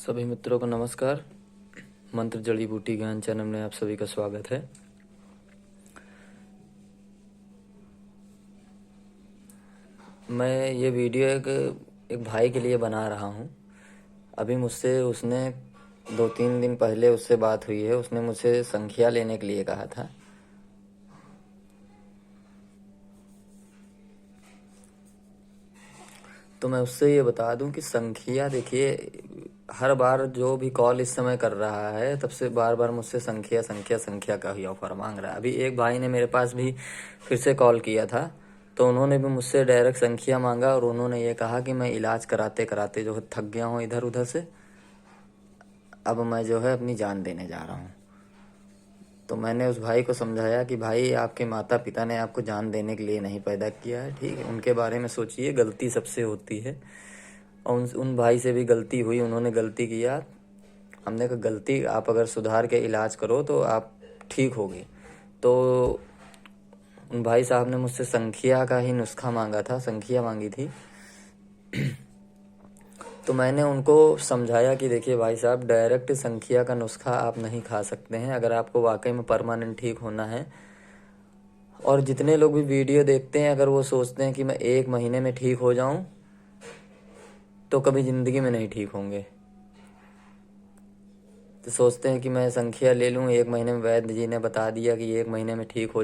सभी मित्रों को नमस्कार। मंत्र जड़ी बूटी ज्ञान चैनल में आप सभी का स्वागत है। मैं ये वीडियो एक भाई के लिए बना रहा हूँ। अभी मुझसे उसने 2-3 दिन पहले उससे बात हुई है। उसने मुझसे संख्या लेने के लिए कहा था। तो मैं उससे ये बता दूं कि संख्या, देखिए, हर बार जो भी कॉल इस समय कर रहा है तब से बार बार मुझसे संख्या संख्या संख्या का ही ऑफर मांग रहा है। अभी एक भाई ने मेरे पास भी फिर से कॉल किया था, तो उन्होंने भी मुझसे डायरेक्ट संख्या मांगा और उन्होंने ये कहा कि मैं इलाज कराते कराते जो है थक गया हूँ इधर उधर से, अब मैं जो है अपनी जान देने जा रहा हूँ। तो मैंने उस भाई को समझाया कि भाई, आपके माता पिता ने आपको जान देने के लिए नहीं पैदा किया है, ठीक है? उनके बारे में सोचिए, गलती सबसे होती है और उन भाई से भी गलती हुई, उन्होंने गलती किया। हमने कहा गलती आप अगर सुधार के इलाज करो तो आप ठीक होगे। तो उन भाई साहब ने मुझसे संख्या का ही नुस्खा मांगा था, संख्या मांगी थी। तो मैंने उनको समझाया कि देखिए भाई साहब, डायरेक्ट संख्या का नुस्खा आप नहीं खा सकते हैं अगर आपको वाकई में परमानेंट ठीक होना है। और जितने लोग भी वीडियो देखते हैं, अगर वो सोचते हैं कि मैं 1 महीने में ठीक हो जाऊं, तो कभी ज़िंदगी में नहीं ठीक होंगे। तो सोचते हैं कि मैं संख्या ले लूं, 1 महीने में वैद्य जी ने बता दिया कि 1 महीने में ठीक हो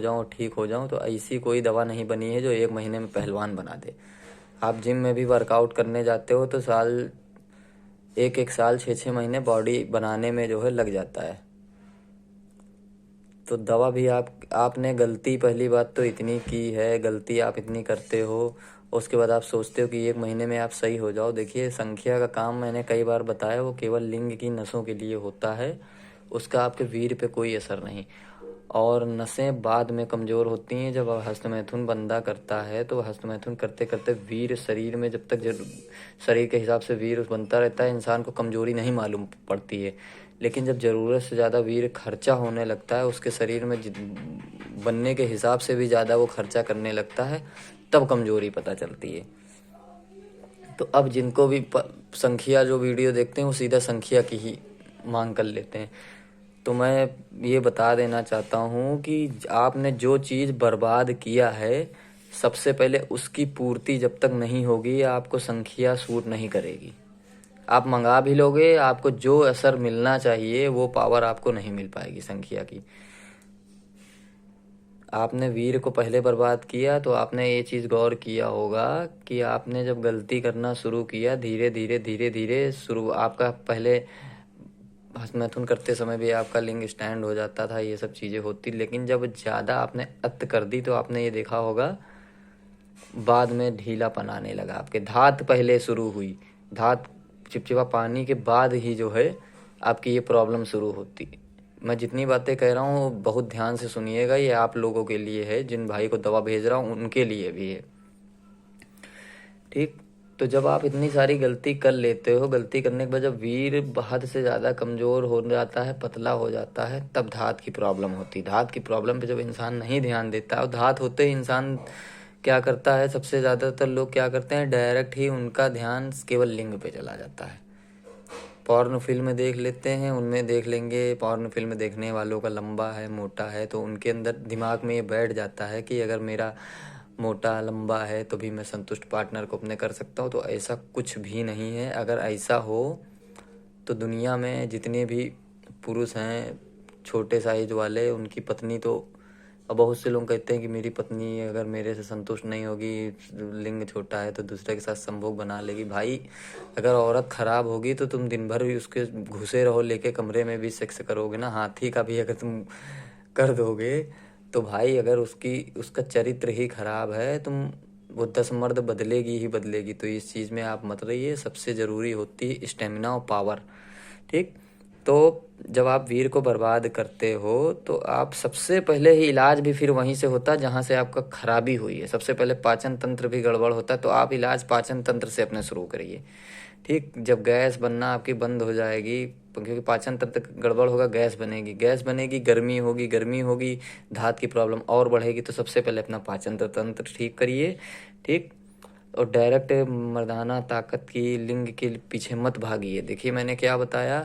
जाऊं। तो ऐसी कोई दवा नहीं बनी है जो 1 महीने में पहलवान बना दे। आप जिम में भी वर्कआउट करने जाते हो तो एक साल 6-6 महीने बॉडी बनाने में जो है लग जाता है। तो दवा भी आपने गलती, पहली बात तो इतनी की है, गलती आप इतनी करते हो, उसके बाद आप सोचते हो कि 1 महीने में आप सही हो जाओ। देखिए, संख्या का काम मैंने कई बार बताया, वो केवल लिंग की नसों के लिए होता है, उसका आपके वीर पे कोई असर नहीं। और नसें बाद में कमज़ोर होती हैं। जब हस्तमैथुन बंदा करता है तो हस्तमैथुन करते करते वीर शरीर में, जब तक शरीर के हिसाब से वीर बनता रहता है, इंसान को कमज़ोरी नहीं मालूम पड़ती है। लेकिन जब ज़रूरत से ज़्यादा वीर खर्चा होने लगता है, उसके शरीर में बनने के हिसाब से भी ज़्यादा वो खर्चा करने लगता है, तब कमज़ोरी पता चलती है। तो अब जिनको भी संख्या, जो वीडियो देखते हैं वो सीधा संख्या की ही मांग कर लेते हैं। तो मैं ये बता देना चाहता हूँ कि आपने जो चीज़ बर्बाद किया है, सबसे पहले उसकी पूर्ति जब तक नहीं होगी, आपको संख्या सूट नहीं करेगी। आप मंगा भी लोगे, आपको जो असर मिलना चाहिए वो पावर आपको नहीं मिल पाएगी संख्या की। आपने वीर को पहले बर्बाद किया तो आपने ये चीज़ गौर किया होगा कि आपने जब गलती करना शुरू किया, धीरे धीरे धीरे धीरे शुरू, आपका पहले हस्तमैथुन करते समय भी आपका लिंग स्टैंड हो जाता था, ये सब चीज़ें होती। लेकिन जब ज़्यादा आपने अत कर दी तो आपने ये देखा होगा बाद में ढीलापन आने लगा। आपके धात पहले शुरू हुई, धात चिपचिपा पानी के बाद ही जो है आपकी ये प्रॉब्लम शुरू होती। मैं जितनी बातें कह रहा हूँ बहुत ध्यान से सुनिएगा, ये आप लोगों के लिए है, जिन भाई को दवा भेज रहा हूँ उनके लिए भी है, ठीक? तो जब आप इतनी सारी गलती कर लेते हो, गलती करने के बाद जब वीर हद से ज़्यादा कमज़ोर हो जाता है, पतला हो जाता है, तब धात की प्रॉब्लम होती है। धात की प्रॉब्लम पे जब इंसान नहीं ध्यान देता है, और धात होते ही इंसान क्या करता है, सबसे ज़्यादातर लोग क्या करते हैं, डायरेक्ट ही उनका ध्यान केवल लिंग पे चला जाता है। पॉर्न फिल्म देख लेते हैं, उनमें देख लेंगे, पॉर्न फिल्म देखने वालों का लंबा है, मोटा है, तो उनके अंदर दिमाग में ये बैठ जाता है कि अगर मेरा मोटा लंबा है तो भी मैं संतुष्ट पार्टनर को अपने कर सकता हूँ। तो ऐसा कुछ भी नहीं है। अगर ऐसा हो तो दुनिया में जितने भी पुरुष हैं छोटे साइज वाले, उनकी पत्नी तो, अब बहुत से लोग कहते हैं कि मेरी पत्नी अगर मेरे से संतुष्ट नहीं होगी, लिंग छोटा है, तो दूसरे के साथ संभोग बना लेगी। भाई, अगर औरत खराब होगी तो तुम दिन भर भी उसके घुसे रहो, लेके कमरे में भी सेक्स करोगे ना। हाथी का भी अगर तुम कर दोगे तो भाई, अगर उसका चरित्र ही खराब है, वो 10 मर्द बदलेगी ही बदलेगी। तो इस चीज़ में आप मत रहिए। सबसे ज़रूरी होती है स्टेमिना और पावर, ठीक? तो जब आप वीर को बर्बाद करते हो तो आप सबसे पहले ही, इलाज भी फिर वहीं से होता है जहाँ से आपका खराबी हुई है। सबसे पहले पाचन तंत्र भी गड़बड़ होता है, तो आप इलाज पाचन तंत्र से अपने शुरू करिए, ठीक? जब गैस बनना आपकी बंद हो जाएगी, क्योंकि पाचन तंत्र गड़बड़ होगा, गैस बनेगी, गैस बनेगी, गर्मी होगी, गर्मी होगी, धात की प्रॉब्लम और बढ़ेगी। तो सबसे पहले अपना पाचन तंत्र ठीक करिए, ठीक? और डायरेक्ट मर्दाना ताकत की लिंग के पीछे मत भागिए। देखिए मैंने क्या बताया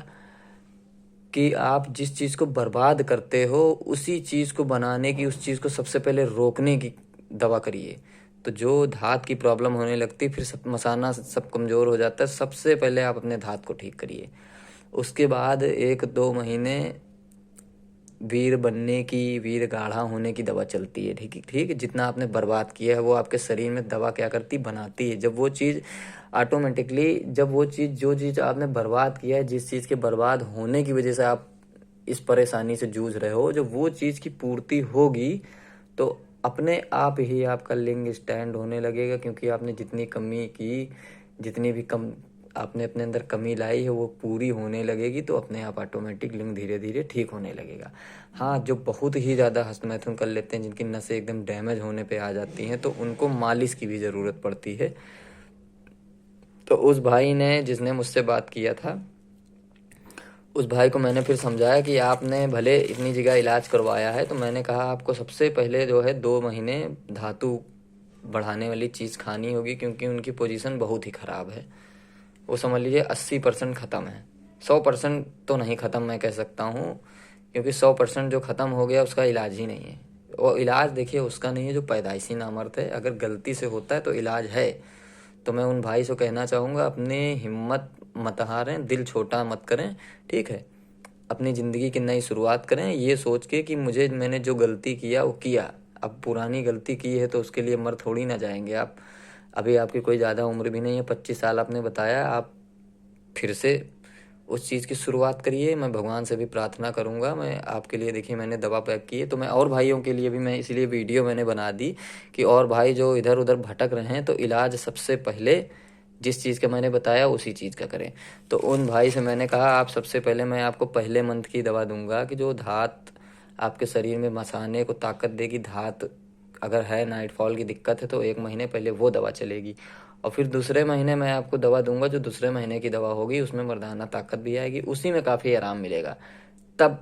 कि आप जिस चीज़ को बर्बाद करते हो उसी चीज़ को बनाने की, उस चीज़ को सबसे पहले रोकने की दवा करिए। तो जो धात की प्रॉब्लम होने लगती फिर सब मसाना सब कमज़ोर हो जाता है। सबसे पहले आप अपने धात को ठीक करिए, उसके बाद 1-2 महीने वीर बनने की, वीर गाढ़ा होने की दवा चलती है। ठीक ठीक, जितना आपने बर्बाद किया है वो आपके शरीर में दवा क्या करती, बनाती है। जब वो चीज़ ऑटोमेटिकली, जब वो चीज़, जो चीज़ आपने बर्बाद किया है, जिस चीज़ के बर्बाद होने की वजह से आप इस परेशानी से जूझ रहे हो, जब वो चीज़ की पूर्ति होगी तो अपने आप ही आपका लिंग स्टैंड होने लगेगा। क्योंकि आपने जितनी कमी की, जितनी भी कम आपने अपने अंदर कमी लाई है वो पूरी होने लगेगी, तो अपने आप ऑटोमेटिक लिंग धीरे धीरे ठीक होने लगेगा। हाँ, जो बहुत ही ज़्यादा हस्तमैथुन कर लेते हैं, जिनकी नसें एकदम डैमेज होने पे आ जाती हैं, तो उनको मालिश की भी ज़रूरत पड़ती है। तो उस भाई ने, जिसने मुझसे बात किया था, उस भाई को मैंने फिर समझाया कि आपने भले इतनी जगह इलाज करवाया है, तो मैंने कहा आपको सबसे पहले जो है 2 महीने धातु बढ़ाने वाली चीज़ खानी होगी। क्योंकि उनकी पोजीशन बहुत ही ख़राब है। वो समझ लीजिए 80% ख़त्म है। 100% तो नहीं ख़त्म मैं कह सकता हूँ, क्योंकि 100% जो ख़त्म हो गया उसका इलाज ही नहीं है। वो इलाज देखिए उसका नहीं है जो पैदाइशी नामर्द है। अगर गलती से होता है तो इलाज है। तो मैं उन भाई से कहना चाहूँगा, अपनी हिम्मत मत हारें, दिल छोटा मत करें, ठीक है। अपनी ज़िंदगी की नई शुरुआत करें ये सोच के कि मैंने जो गलती किया वो किया। अब पुरानी गलती की है तो उसके लिए मर थोड़ी ना जाएंगे आप। अभी आपकी कोई ज़्यादा उम्र भी नहीं है, 25 साल आपने बताया। आप फिर से उस चीज़ की शुरुआत करिए। मैं भगवान से भी प्रार्थना करूंगा। मैं आपके लिए, देखिए मैंने दवा पैक की है, तो मैं और भाइयों के लिए भी, मैं इसलिए वीडियो मैंने बना दी कि और भाई जो इधर उधर भटक रहे हैं, तो इलाज सबसे पहले जिस चीज़ का मैंने बताया उसी चीज़ का करें। तो उन भाई से मैंने कहा, आप सबसे पहले मैं आपको पहले मंथ की दवा दूंगा कि जो धात आपके शरीर में मसाने को ताकत देगी। धात अगर है, नाइटफॉल की दिक्कत है, तो 1 महीने पहले वो दवा चलेगी। और फिर दूसरे महीने मैं आपको दवा दूंगा, जो दूसरे महीने की दवा होगी उसमें मर्दाना ताकत भी आएगी, उसी में काफ़ी आराम मिलेगा। तब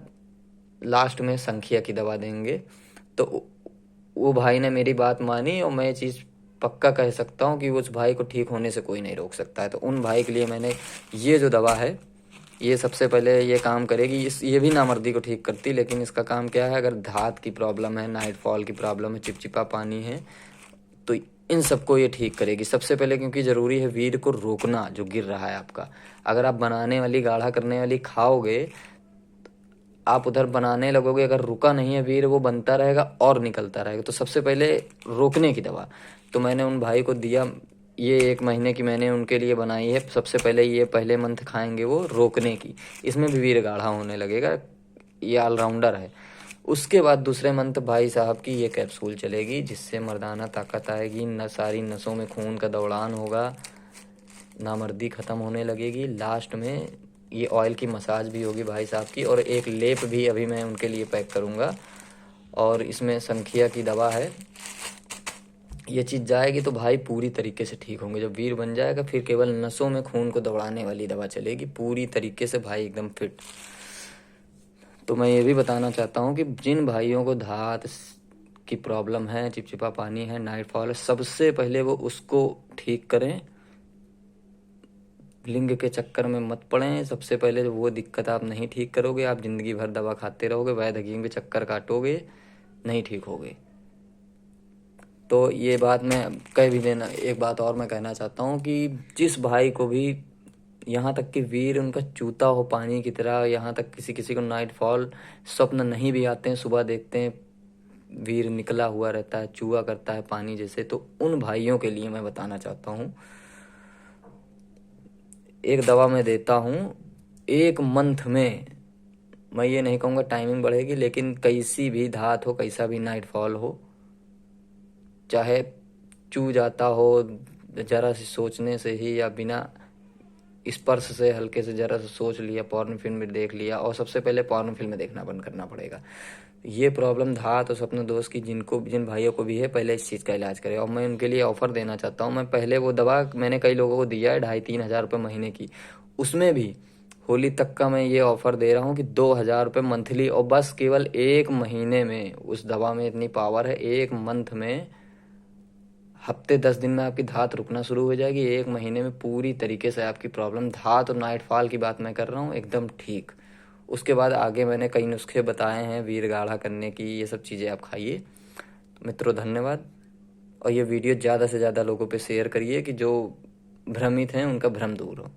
लास्ट में संखिया की दवा देंगे। तो वो भाई ने मेरी बात मानी, और मैं ये चीज़ पक्का कह सकता हूँ कि उस भाई को ठीक होने से कोई नहीं रोक सकता है। तो उन भाई के लिए मैंने ये जो दवा है, ये सबसे पहले ये काम करेगी। ये भी नामर्दी को ठीक करती, लेकिन इसका काम क्या है, अगर धात की प्रॉब्लम है, नाइटफॉल की प्रॉब्लम है, चिपचिपा पानी है, तो इन सबको ये ठीक करेगी सबसे पहले। क्योंकि ज़रूरी है वीर को रोकना जो गिर रहा है आपका। अगर आप बनाने वाली, गाढ़ा करने वाली खाओगे, आप उधर बनाने लगोगे, अगर रुका नहीं है वीर, वो बनता रहेगा और निकलता रहेगा। तो सबसे पहले रोकने की दवा तो मैंने उन भाई को दिया। ये 1 महीने की मैंने उनके लिए बनाई है। सबसे पहले ये पहले मंथ खाएंगे वो रोकने की, इसमें भी वीर गाढ़ा होने लगेगा। ये ऑलराउंडर है। उसके बाद दूसरे मंथ भाई साहब की ये कैप्सूल चलेगी, जिससे मर्दाना ताकत आएगी, न सारी नसों में खून का दौड़ान होगा, नामर्दी ख़त्म होने लगेगी। लास्ट में ये ऑयल की मसाज भी होगी भाई साहब की, और एक लेप भी अभी मैं उनके लिए पैक करूँगा। और इसमें संखिया की दवा है। ये चीज़ जाएगी तो भाई पूरी तरीके से ठीक होंगे। जब वीर बन जाएगा फिर केवल नसों में खून को दौड़ाने वाली दवा चलेगी, पूरी तरीके से भाई एकदम फिट। तो मैं ये भी बताना चाहता हूँ कि जिन भाइयों को धात की प्रॉब्लम है, चिपचिपा पानी है, नाइटफॉल है, सबसे पहले वो उसको ठीक करें। लिंग के चक्कर में मत पड़ें। सबसे पहले वो दिक्कत आप नहीं ठीक करोगे, आप ज़िंदगी भर दवा खाते रहोगे, वैद्य हकीम के चक्कर काटोगे, नहीं ठीक होगे। तो ये बात मैं कह भी देना, एक बात और मैं कहना चाहता हूँ कि जिस भाई को भी, यहाँ तक कि वीर उनका चूता हो पानी की तरह, यहाँ तक किसी किसी को नाइटफॉल स्वप्न नहीं भी आते हैं, सुबह देखते हैं वीर निकला हुआ रहता है, चूहा करता है पानी जैसे, तो उन भाइयों के लिए मैं बताना चाहता हूँ, एक दवा मैं देता हूँ 1 मंथ में। मैं ये नहीं कहूँगा टाइमिंग बढ़ेगी, लेकिन कैसी भी धात हो, कैसा भी नाइटफॉल हो, चाहे चू जाता हो जरा सी सोचने से ही, या बिना स्पर्श से हल्के से जरा सा सोच लिया, पॉर्न फिल्म देख लिया, और सबसे पहले पॉर्न फिल्म देखना बंद करना पड़ेगा। ये प्रॉब्लम धात और स्वप्न दोष की जिन भाइयों को भी है, पहले इस चीज़ का इलाज करें। और मैं उनके लिए ऑफर देना चाहता हूँ। मैं पहले वो दवा मैंने कई लोगों को दिया है 2,500-3,000 रुपये महीने की, उसमें भी होली तक का मैं ये ऑफर दे रहा हूँ कि 2,000 रुपये मंथली, और बस केवल 1 महीने में। उस दवा में इतनी पावर है, 1 मंथ में हफ्ते 10 दिन में आपकी धात रुकना शुरू हो जाएगी। 1 महीने में पूरी तरीके से आपकी प्रॉब्लम, धात और नाइट फॉल की बात मैं कर रहा हूँ, एकदम ठीक। उसके बाद आगे मैंने कई नुस्खे बताए हैं वीर गाढ़ा करने की, ये सब चीज़ें आप खाइए। मित्रों धन्यवाद। और ये वीडियो ज़्यादा से ज़्यादा लोगों पे शेयर करिए कि जो भ्रमित हैं उनका भ्रम दूर हो।